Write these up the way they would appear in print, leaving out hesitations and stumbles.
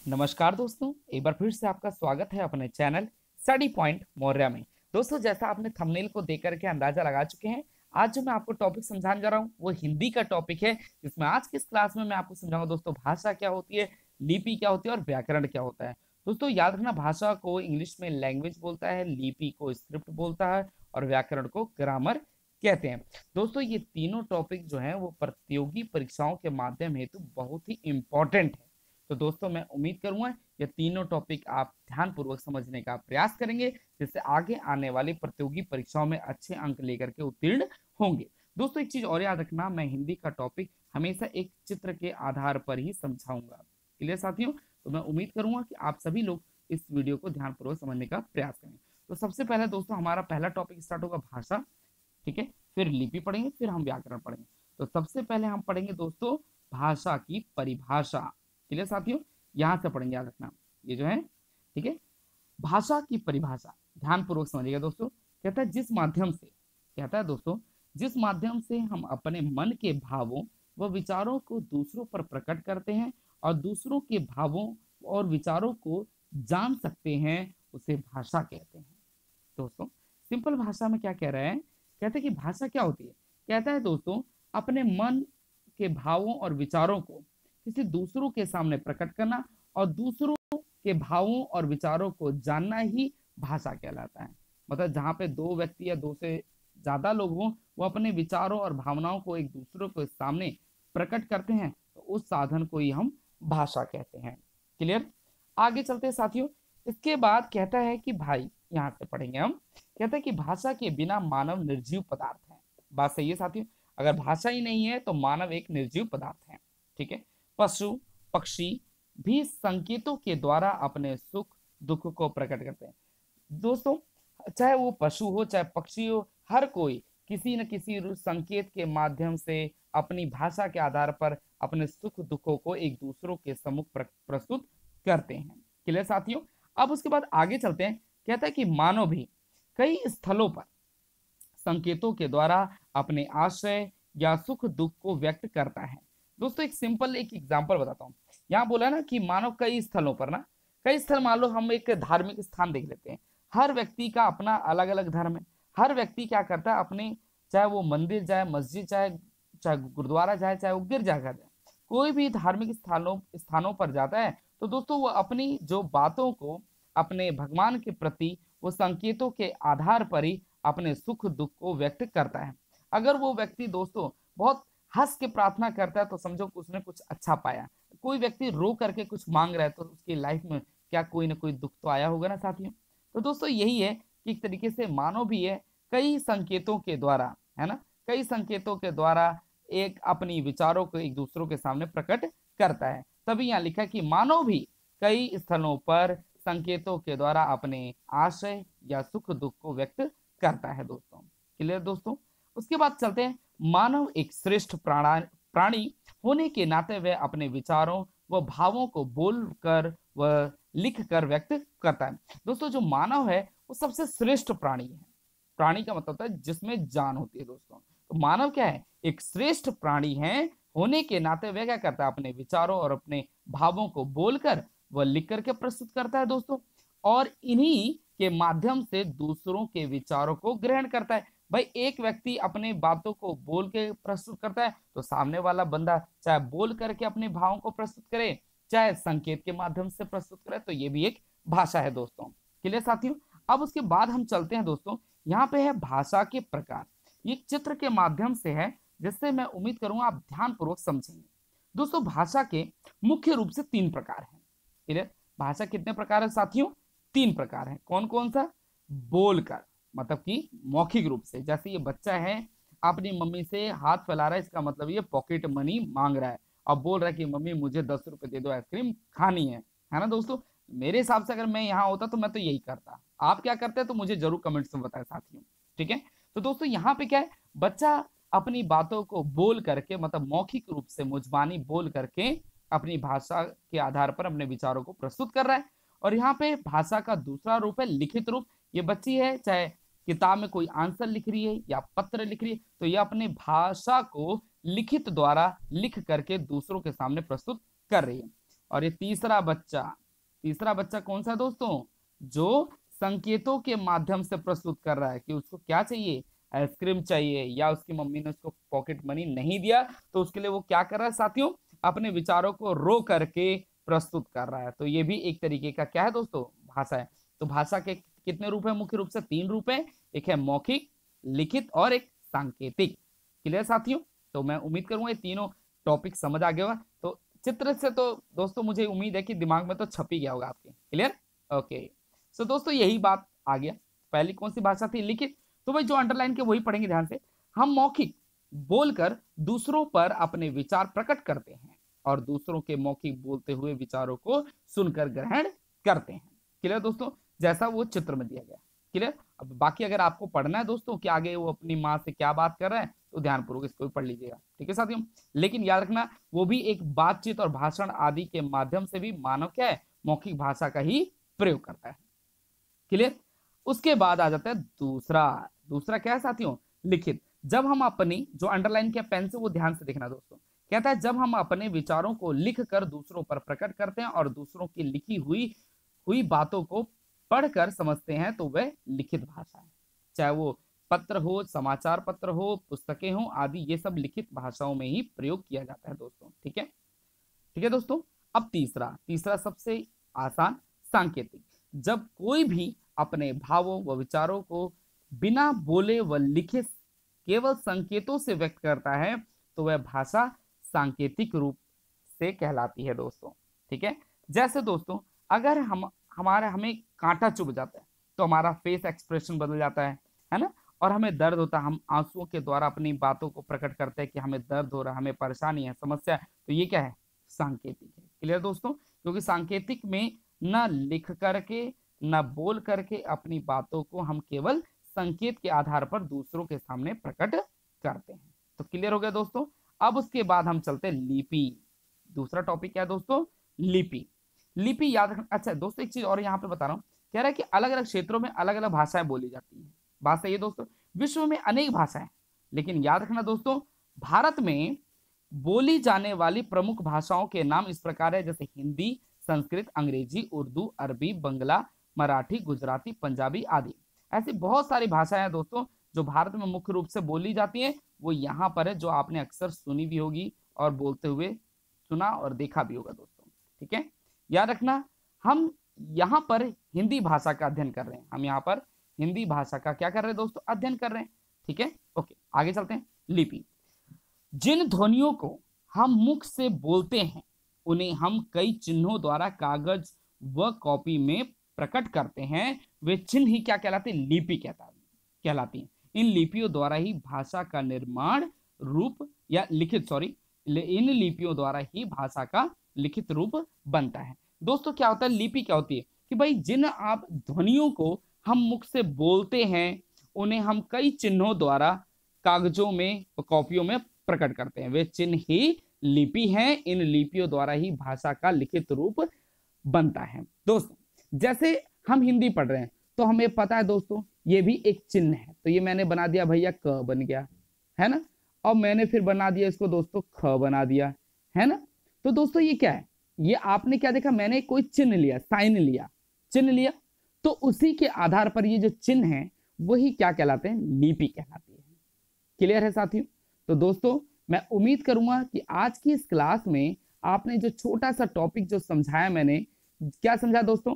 नमस्कार दोस्तों, एक बार फिर से आपका स्वागत है अपने चैनल स्टडी पॉइंट मौर्या में। दोस्तों, जैसा आपने थंबनेल को देख करके अंदाजा लगा चुके हैं, आज जो मैं आपको टॉपिक समझाने जा रहा हूँ वो हिंदी का टॉपिक है, जिसमें आज की इस क्लास में मैं आपको समझाऊंगा दोस्तों भाषा क्या होती है, लिपि क्या होती है और व्याकरण क्या होता है। दोस्तों याद रखना, भाषा को इंग्लिश में लैंग्वेज बोलता है, लिपि को स्क्रिप्ट बोलता है और व्याकरण को ग्रामर कहते हैं। दोस्तों ये तीनों टॉपिक जो है वो प्रतियोगी परीक्षाओं के माध्यम हेतु बहुत ही इंपॉर्टेंट है। तो दोस्तों मैं उम्मीद करूंगा ये तीनों टॉपिक आप ध्यानपूर्वक समझने का प्रयास करेंगे, जिससे आगे आने वाली प्रतियोगी परीक्षाओं में अच्छे अंक लेकर के उत्तीर्ण होंगे। दोस्तों एक चीज और याद रखना, मैं हिंदी का टॉपिक हमेशा एक चित्र के आधार पर ही समझाऊंगा। क्लियर साथियों? तो मैं उम्मीद करूंगा कि आप सभी लोग इस वीडियो को ध्यानपूर्वक समझने का प्रयास करें। तो सबसे पहले दोस्तों हमारा पहला टॉपिक स्टार्ट होगा भाषा। ठीक है, फिर लिपि पढ़ेंगे, फिर हम व्याकरण पढ़ेंगे। तो सबसे पहले हम पढ़ेंगे दोस्तों भाषा की परिभाषा। क्लियर साथियों? यहां से पढ़ेंगे, याद रखना ये जो है। ठीक है, भाषा की परिभाषा ध्यानपूर्वक समझिएगा दोस्तों। कहता है जिस माध्यम से, कहता है दोस्तों जिस माध्यम से हम अपने मन के भावों व विचारों को दूसरों पर प्रकट करते हैं और दूसरों के भावों और विचारों को जान सकते हैं, उसे भाषा कहते हैं। दोस्तों सिंपल भाषा में क्या कह रहे हैं, कहते हैं कि भाषा क्या होती है। कहता है दोस्तों अपने मन के भावों और विचारों को किसी दूसरों के सामने प्रकट करना और दूसरों के भावों और विचारों को जानना ही भाषा कहलाता है। मतलब जहाँ पे दो व्यक्ति या दो से ज्यादा लोग हों, वो अपने विचारों और भावनाओं को एक दूसरे के सामने प्रकट करते हैं, तो उस साधन को ही हम भाषा कहते हैं। क्लियर? आगे चलते हैं साथियों। इसके बाद कहता है कि भाई, यहाँ से पढ़ेंगे हम, कहता है कि भाषा के बिना मानव निर्जीव पदार्थ है। बात सही है साथियों? अगर भाषा ही नहीं है तो मानव एक निर्जीव पदार्थ है। ठीक है, पशु पक्षी भी संकेतों के द्वारा अपने सुख दुख को प्रकट करते हैं। दोस्तों चाहे वो पशु हो चाहे पक्षी हो, हर कोई किसी न किसी संकेत के माध्यम से अपनी भाषा के आधार पर अपने सुख दुखों को एक दूसरों के सम्मुख प्रस्तुत करते हैं। क्लियर साथियों? अब उसके बाद आगे चलते हैं। कहता है कि मानव भी कई स्थलों पर संकेतों के द्वारा अपने आशय या सुख दुख को व्यक्त करता है। दोस्तों एक सिंपल एक एग्जांपल बताता हूँ। यहाँ बोला ना कि मानव कई स्थलों पर ना, कई स्थल, मान लो हम एक धार्मिक स्थान देख लेते हैं। हर व्यक्ति का अपना अलग अलग धर्म है। हर व्यक्ति क्या करता है अपने, चाहे वो मंदिर जाए, मस्जिद जाए, चाहे गुरुद्वारा जाए, चाहे वो गिरजाघर जाए, कोई भी धार्मिक स्थानों स्थानों पर जाता है, तो दोस्तों वो अपनी जो बातों को अपने भगवान के प्रति वो संकेतों के आधार पर ही अपने सुख दुख को व्यक्त करता है। अगर वो व्यक्ति दोस्तों बहुत हंस के प्रार्थना करता है तो समझो उसने कुछ अच्छा पाया। कोई व्यक्ति रो करके कुछ मांग रहा है तो उसकी लाइफ में क्या कोई ना कोई दुख तो आया होगा ना साथियों। तो दोस्तों यही है कि एक तरीके से मानव भी है कई संकेतों के द्वारा, है ना, कई संकेतों के द्वारा एक अपनी विचारों को एक दूसरों के सामने प्रकट करता है। तभी यहाँ लिखा कि मानव भी कई स्थलों पर संकेतों के द्वारा अपने आशय या सुख दुख को व्यक्त करता है दोस्तों। क्लियर दोस्तों? उसके बाद चलते हैं। मानव एक श्रेष्ठ प्राणी होने के नाते वह अपने विचारों व भावों को बोलकर व लिख कर व्यक्त करता है। दोस्तों जो मानव है वो सबसे श्रेष्ठ प्राणी है। प्राणी का मतलब होता है जिसमें जान होती है दोस्तों। तो मानव क्या है? एक श्रेष्ठ प्राणी है, होने के नाते वह क्या करता है अपने विचारों और अपने भावों को बोलकर व लिख करके प्रस्तुत करता है दोस्तों, और इन्हीं के माध्यम से दूसरों के विचारों को ग्रहण करता है। भाई एक व्यक्ति अपने बातों को बोल के प्रस्तुत करता है तो सामने वाला बंदा चाहे बोल करके अपने भावों को प्रस्तुत करे, चाहे संकेत के माध्यम से प्रस्तुत करे, तो ये भी एक भाषा है दोस्तों। क्लियर साथियों? अब उसके बाद हम चलते हैं दोस्तों, यहाँ पे है भाषा के प्रकार। ये चित्र के माध्यम से है, जिससे मैं उम्मीद करूंगा आप ध्यान पूर्वक समझेंगे। दोस्तों भाषा के मुख्य रूप से 3 प्रकार हैं। क्लियर? भाषा कितने प्रकार है साथियों? 3 प्रकार है। कौन कौन सा? बोलकर, मतलब कि मौखिक रूप से, जैसे ये बच्चा है अपनी मम्मी से हाथ फैला रहा है, इसका मतलब ये पॉकेट मनी मांग रहा है और बोल रहा है कि मम्मी मुझे 10 रुपए दे दो, आइसक्रीम खानी है ना दोस्तों? मेरे हिसाब से अगर मैं यहाँ होता तो मैं तो यही करता। आप क्या करते हैं तो मुझे जरूर कमेंट्स में बताएं साथियों। ठीक है, तो दोस्तों यहाँ पे क्या है, बच्चा अपनी बातों को बोल करके, मतलब मौखिक रूप से मुजबानी बोल करके अपनी भाषा के आधार पर अपने विचारों को प्रस्तुत कर रहा है। और यहाँ पे भाषा का दूसरा रूप है लिखित रूप। ये बच्ची है, चाहे किताब में कोई आंसर लिख रही है या पत्र लिख रही है, तो ये अपने भाषा को लिखित द्वारा लिख करके दूसरों के सामने प्रस्तुत कर रही है। और ये तीसरा बच्चा कौन सा दोस्तों, जो संकेतों के माध्यम से प्रस्तुत कर रहा है कि उसको क्या चाहिए, आइसक्रीम चाहिए, या उसकी मम्मी ने उसको पॉकेट मनी नहीं दिया, तो उसके लिए वो क्या कर रहा है साथियों, अपने विचारों को रो करके प्रस्तुत कर रहा है। तो ये भी एक तरीके का क्या है दोस्तों, भाषा है। तो भाषा के कितने रूप है, मुख्य रूप से 3 रूप है, एक है मौखिक, लिखित और एक सांकेतिक। क्लियर साथियों? तो मैं उम्मीद करूंगा ये तीनों टॉपिक समझ आ गया होगा। तो चित्र से तो दोस्तों मुझे उम्मीद है कि दिमाग में तो छप ही गया होगा आपके। क्लियर? ओके। सो दोस्तों यही बात आ गया। पहली कौन सी भाषा थी, लिखित। तो भाई जो अंडरलाइन के वही पढ़ेंगे ध्यान से। हम मौखिक बोलकर दूसरों पर अपने विचार प्रकट करते हैं और दूसरों के मौखिक बोलते हुए विचारों को सुनकर ग्रहण करते हैं। क्लियर दोस्तों? जैसा वो चित्र में दिया गया। क्लियर? अब बाकी अगर आपको पढ़ना है दोस्तों कि आगे वो अपनी माँ से क्या बात कर रहा है, तो ध्यानपूर्वक इसको भी पढ़ लीजिएगा। ठीक है साथियों? लेकिन याद रखना, वो भी एक बातचीत और भाषण आदि के माध्यम से भी मानव क्या है, मौखिक भाषा का ही प्रयोग करता है। क्लियर? उसके बाद आ जाता है दूसरा क्या है साथियों, लिखित। जब हम अपनी, जो अंडरलाइन किया पेन से, वो ध्यान से देखना दोस्तों, कहता है जब हम अपने विचारों को लिख कर दूसरों पर प्रकट करते हैं और दूसरों की लिखी हुई बातों को पढ़कर समझते हैं, तो वह लिखित भाषा है। चाहे वो पत्र हो, समाचार पत्र हो, पुस्तकें हो आदि, ये सब लिखित भाषाओं में ही प्रयोग किया जाता है दोस्तों। ठीक है? ठीक है दोस्तों? अब तीसरा सबसे आसान, सांकेतिक। जब कोई भी अपने भावों व विचारों को बिना बोले व लिखे केवल संकेतों से व्यक्त करता है, तो वह भाषा सांकेतिक रूप से कहलाती है दोस्तों। ठीक है? जैसे दोस्तों, अगर हमें कांटा चुभ जाता है, तो हमारा फेस एक्सप्रेशन बदल जाता है ना? और हमें दर्द होता है, हम आंसुओं के द्वारा अपनी बातों को प्रकट करते हैं कि हमें दर्द हो रहा है, हमें परेशानी है, समस्या है। तो ये क्या है, सांकेतिक है। क्लियर दोस्तों? क्योंकि सांकेतिक में न लिख करके न बोल करके अपनी बातों को हम केवल संकेत के आधार पर दूसरों के सामने प्रकट करते हैं। तो क्लियर हो गया दोस्तों? अब उसके बाद हम चलते हैं लिपि। दूसरा टॉपिक क्या है दोस्तों, लिपि याद रखना। अच्छा दोस्तों, एक चीज और यहाँ पे बता रहा हूँ, कह रहा है कि अलग अलग क्षेत्रों में अलग अलग भाषाएं बोली जाती हैं। बात सही है दोस्तों, विश्व में अनेक भाषाएं, लेकिन याद रखना दोस्तों, भारत में बोली जाने वाली प्रमुख भाषाओं के नाम इस प्रकार है, जैसे हिंदी, संस्कृत, अंग्रेजी, उर्दू, अरबी, बंगला, मराठी, गुजराती, पंजाबी आदि। ऐसी बहुत सारी भाषाएं हैं दोस्तों जो भारत में मुख्य रूप से बोली जाती हैं। वो यहाँ पर है, जो आपने अक्सर सुनी भी होगी और बोलते हुए सुना और देखा भी होगा दोस्तों। ठीक है? याद रखना, हम यहाँ पर हिंदी भाषा का अध्ययन कर रहे हैं। हम यहाँ पर हिंदी भाषा का क्या कर रहे हैं दोस्तों, अध्ययन कर रहे हैं। ठीक है? ओके, आगे चलते हैं। लिपि, जिन ध्वनियों को हम मुख से बोलते हैं उन्हें हम कई चिन्हों द्वारा कागज व कॉपी में प्रकट करते हैं, वे चिन्ह ही क्या कहलाते हैं, लिपि कहलाती हैं। इन लिपियों द्वारा ही भाषा का निर्माण रूप या लिखित इन लिपियों द्वारा ही भाषा का लिखित रूप बनता है। दोस्तों क्या होता है, लिपि क्या होती है कि भाई जिन आप ध्वनियों को हम मुख से बोलते हैं उन्हें हम कई चिन्हों द्वारा कागजों में, कॉपियों में प्रकट करते हैं, वे चिन्ह ही लिपि हैं। इन लिपियों द्वारा ही भाषा का लिखित रूप बनता है। दोस्तों जैसे हम हिंदी पढ़ रहे हैं तो हमें पता है दोस्तों ये भी एक चिन्ह है। तो ये मैंने बना दिया भैया, क बन गया, है ना? और मैंने फिर बना दिया इसको दोस्तों, ख बना दिया, है ना? तो दोस्तों ये क्या है, ये आपने क्या देखा, मैंने कोई चिन्ह लिया, साइन लिया, चिन्ह लिया, तो उसी के आधार पर ये जो चिन्ह है वही क्या कहलाते हैं, लिपि कहलाती है। क्लियर है साथियों? तो दोस्तों मैं उम्मीद करूंगा कि आज की इस क्लास में आपने जो छोटा सा टॉपिक जो समझाया, मैंने क्या समझा दोस्तों,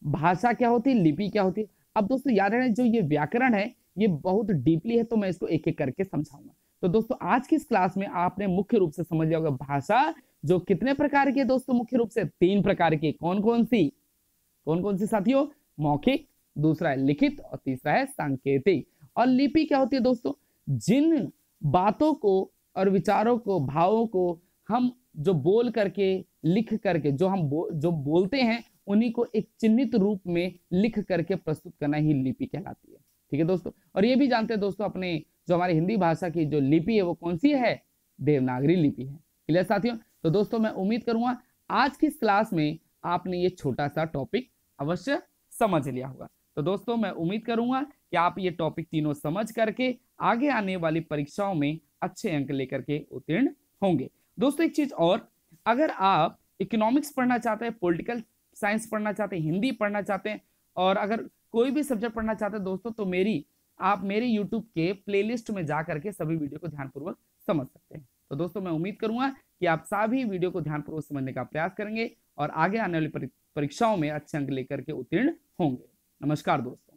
भाषा क्या होती है, लिपि क्या होती है। अब दोस्तों याद रखना, जो ये व्याकरण है ये बहुत डीपली है, तो मैं इसको एक एक करके समझाऊंगा। तो दोस्तों आज की इस क्लास में आपने मुख्य रूप से समझ लिया होगा भाषा जो कितने प्रकार की है दोस्तों, मुख्य रूप से 3 प्रकार की। कौन कौन सी साथियों, मौखिक, दूसरा है लिखित और तीसरा है सांकेतिक। और लिपि क्या होती है दोस्तों, जिन बातों को और विचारों को, भावों को हम जो बोल करके, लिख करके, जो बोलते हैं उन्हीं को एक चिन्हित रूप में लिख करके प्रस्तुत करना ही लिपि कहलाती है। ठीक है दोस्तों? और ये भी जानते हैं दोस्तों, अपने जो हमारी हिंदी भाषा की जो लिपि है वो कौन सी है, देवनागरी लिपि है। क्लियर साथियों? तो दोस्तों मैं उम्मीद करूंगा आज की इस क्लास में आपने ये छोटा सा टॉपिक अवश्य समझ लिया होगा। तो दोस्तों मैं उम्मीद करूंगा कि आप ये टॉपिक तीनों समझ करके आगे आने वाली परीक्षाओं में अच्छे अंक लेकर के उत्तीर्ण होंगे। दोस्तों एक चीज और, अगर आप इकोनॉमिक्स पढ़ना चाहते हैं, पॉलिटिकल साइंस पढ़ना चाहते हैं, हिंदी पढ़ना चाहते हैं, और अगर कोई भी सब्जेक्ट पढ़ना चाहते हैं दोस्तों, तो आप मेरे यूट्यूब के प्लेलिस्ट में जा करके सभी वीडियो को ध्यानपूर्वक समझ सकते हैं। तो दोस्तों मैं उम्मीद करूंगा कि आप सभी वीडियो को ध्यानपूर्वक समझने का प्रयास करेंगे और आगे आने वाली परीक्षाओं में अच्छे अंक लेकर के उत्तीर्ण होंगे। नमस्कार दोस्तों।